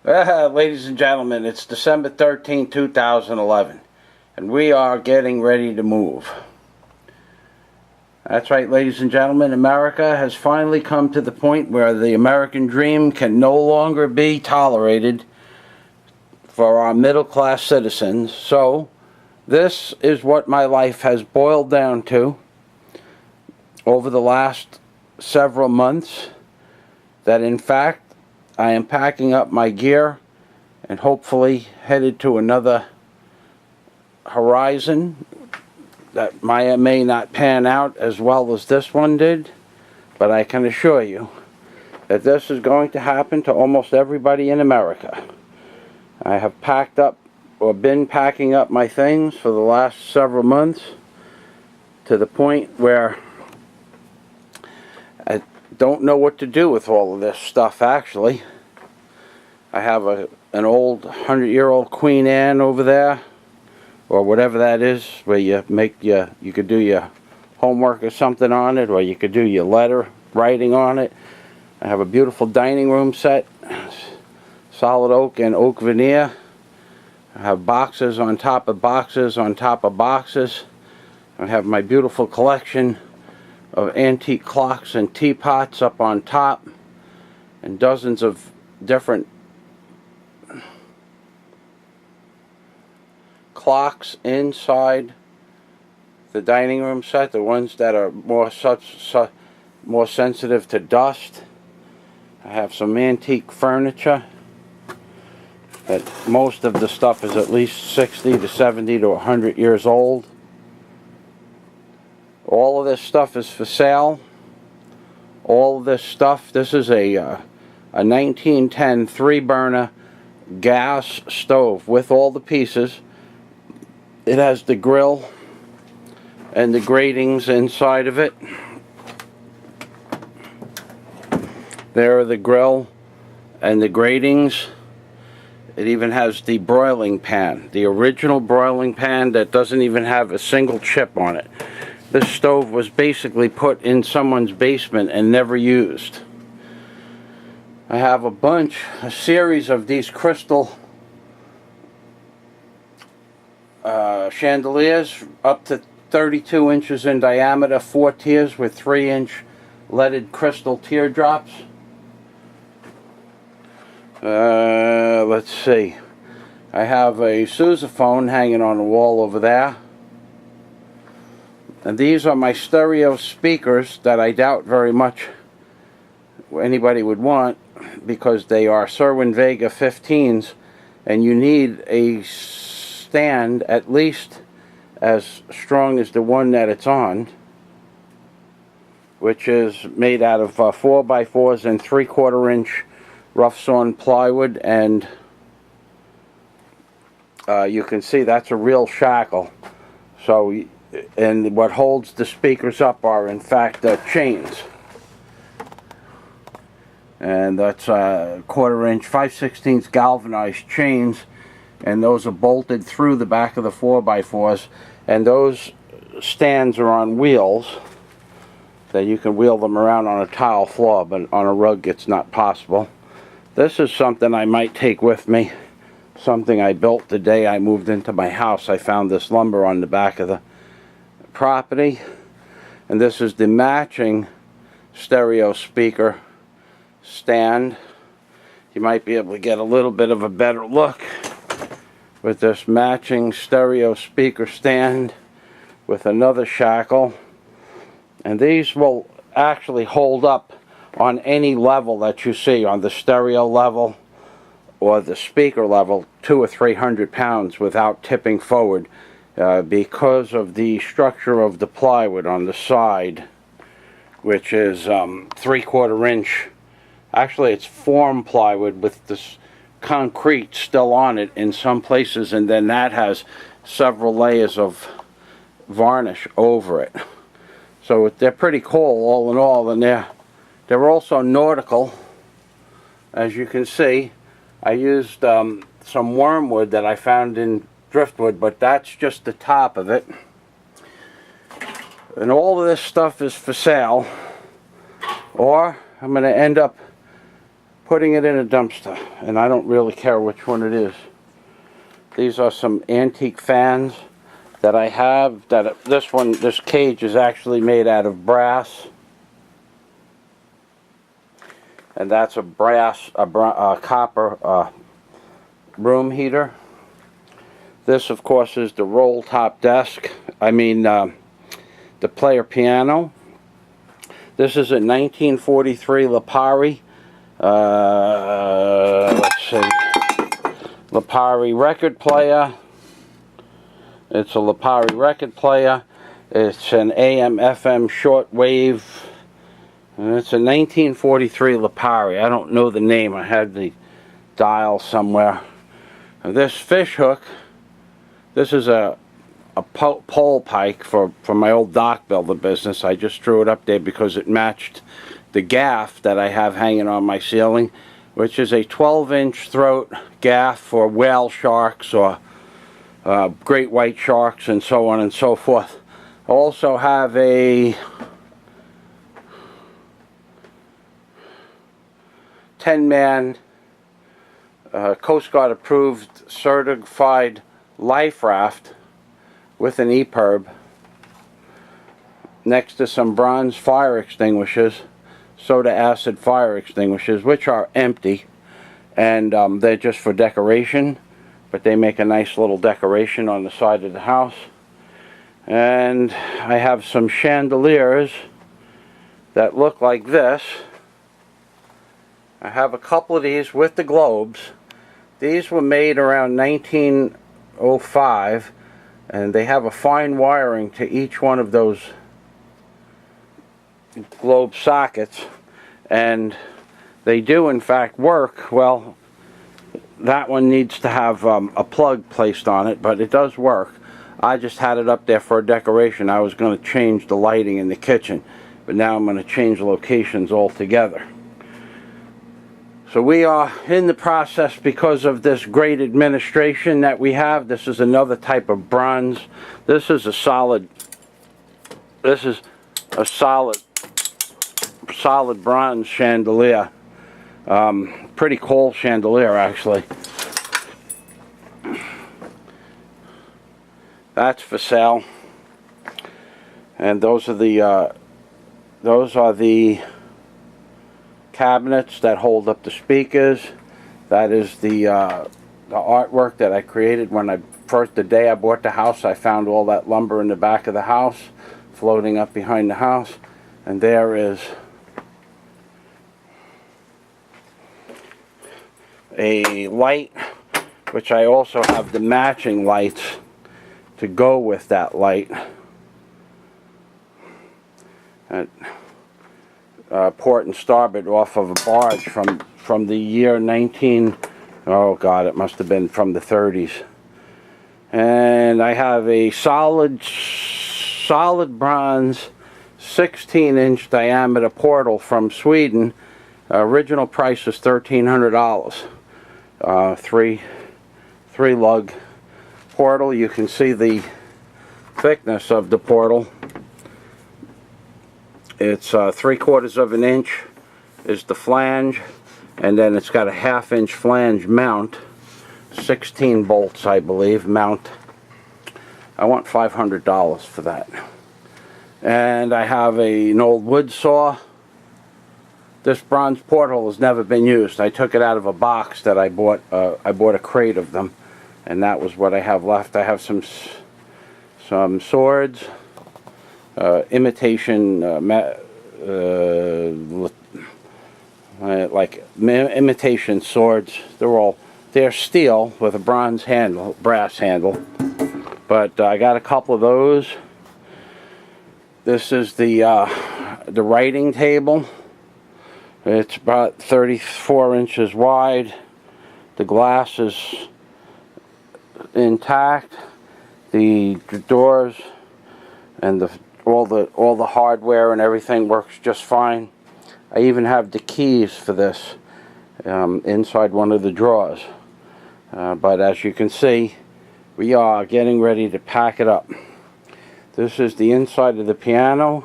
Ladies and gentlemen, it's December 13, 2011, and we are getting ready to move. That's right, ladies and gentlemen, America has finally come to the point where the American dream can no longer be tolerated for our middle-class citizens. So, this is what my life has boiled down to over the last several months, that in fact I am packing up my gear and hopefully headed to another horizon that may not pan out as well as this one did, but I can assure you that this is going to happen to almost everybody in America. I have packed up or been packing up my things for the last several months to the point where I don't know what to do with all of this stuff. Actually, I have an old 100-year-old Queen Anne over there, or whatever that is, where you could do your homework or something on it, or you could do your letter writing on it. I have a beautiful dining room set, solid oak and oak veneer. I have boxes on top of boxes on top of boxes. I have my beautiful collection of antique clocks and teapots up on top, and dozens of different clocks inside the dining room set, the ones that are more sensitive to dust. I have some antique furniture that most of the stuff is at least 60 to 70 to 100 years old. All of this stuff is for sale. All of this stuff, this is a 1910 3-burner gas stove with all the pieces. It has the grill and the gratings inside of it. There are the grill and the gratings. It even has the broiling pan, the original broiling pan that doesn't even have a single chip on it. This stove was basically put in someone's basement and never used. I have a series of these crystal chandeliers up to 32 inches in diameter, 4 tiers with 3-inch leaded crystal teardrops. Let's see. I have a sousaphone hanging on the wall over there. And these are my stereo speakers that I doubt very much anybody would want, because they are Cerwin-Vega 15s, and you need a stand at least as strong as the one that it's on, which is made out of 4x4s and 3/4 inch rough sawn plywood, and you can see that's a real shackle. So, and what holds the speakers up are in fact chains, and that's 1/4 inch 5/16 galvanized chains, and those are bolted through the back of the 4x4s, and those stands are on wheels that you can wheel them around on a tile floor, but on a rug it's not possible. This is something I might take with me, something I built the day I moved into my house. I found this lumber on the back of the property, and this is the matching stereo speaker stand. You might be able to get a little bit of a better look with this matching stereo speaker stand with another shackle, and these will actually hold up on any level that you see, on the stereo level or the speaker level, 200 or 300 pounds without tipping forward, because of the structure of the plywood on the side, which is 3/4 inch. Actually, it's form plywood with this concrete still on it in some places, and then that has several layers of varnish over it. So they're pretty cool all in all, and they're also nautical. As you can see, I used some wormwood that I found in driftwood, but that's just the top of it. And all of this stuff is for sale, or I'm going to end up putting it in a dumpster, and I don't really care which one it is. These are some antique fans that I have. This cage is actually made out of brass, and that's a copper room heater. This, of course, is the roll top desk. The player piano. This is a 1943 Lipari. Let's see. Lipari record player. It's a Lipari record player. It's an AM/FM shortwave. And it's a 1943 Lipari. I don't know the name. I had the dial somewhere. And this fish hook. This is a pole pike for my old dock builder business. I just threw it up there because it matched the gaff that I have hanging on my ceiling, which is a 12-inch throat gaff for whale sharks or great white sharks and so on and so forth. I also have a 10-man Coast Guard approved certified life raft with an EPIRB next to some bronze fire extinguishers, soda acid fire extinguishers, which are empty, and they're just for decoration, but they make a nice little decoration on the side of the house. And I have some chandeliers that look like this. I have a couple of these with the globes. These were made around 1905, and they have a fine wiring to each one of those globe sockets, and they do in fact work. Well, that one needs to have a plug placed on it, but it does work. I just had it up there for a decoration. I was going to change the lighting in the kitchen, but now I'm going to change locations altogether. So we are in the process, because of this great administration that we have. This is another type of bronze. This is a solid bronze chandelier. Pretty cool chandelier, actually. That's for sale. And those are the cabinets that hold up the speakers. That is the artwork that I created when the day I bought the house. I found all that lumber in the back of the house, floating up behind the house. And there is a light, which I also have the matching lights to go with that light. Port and starboard off of a barge from the year oh God, it must have been from the 30s. And I have a solid bronze 16-inch diameter portal from Sweden. Original price is $1,300. Three lug portal. You can see the thickness of the portal. It's 3/4 of an inch is the flange, and then it's got a 1/2 inch flange mount, 16 bolts I believe mount. I want $500 for that. And I have an old wood saw. This bronze portal has never been used. I took it out of a box that I bought. I bought a crate of them, and that was what I have left. I have some swords. Imitation imitation swords. They're steel with a bronze handle, brass handle. But I got a couple of those. This is the writing table. It's about 34 inches wide. The glass is intact. The doors and all the hardware and everything works just fine. I even have the keys for this inside one of the drawers. But as you can see, we are getting ready to pack it up. This is the inside of the piano.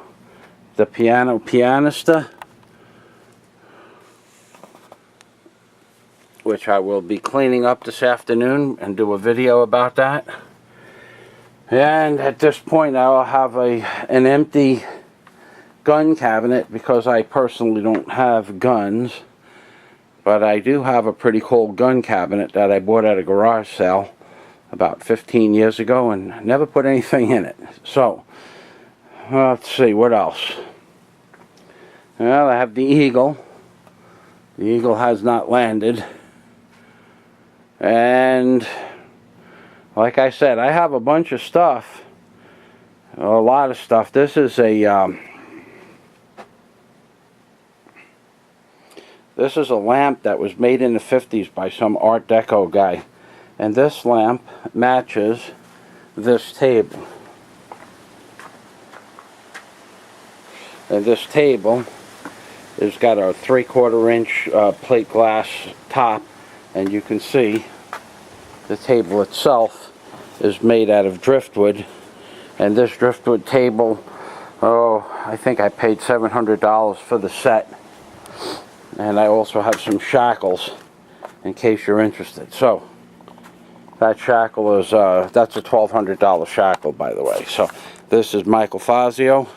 The pianista. which I will be cleaning up this afternoon and do a video about that. And at this point I'll have an empty gun cabinet because I personally don't have guns. But I do have a pretty cool gun cabinet that I bought at a garage sale about 15 years ago and never put anything in it. So, let's see, what else? Well, I have the Eagle. The Eagle has not landed. And, like I said, I have a bunch of stuff. A lot of stuff. This is a... This is a lamp that was made in the 50s by some Art Deco guy. And this lamp matches this table. And this table has got a 3/4 inch plate glass top. And you can see the table itself is made out of driftwood. And this driftwood table, oh, I think I paid $700 for the set. And I also have some shackles in case you're interested. So that shackle is that's a $1,200 shackle, by the way. So this is Michael Fazio.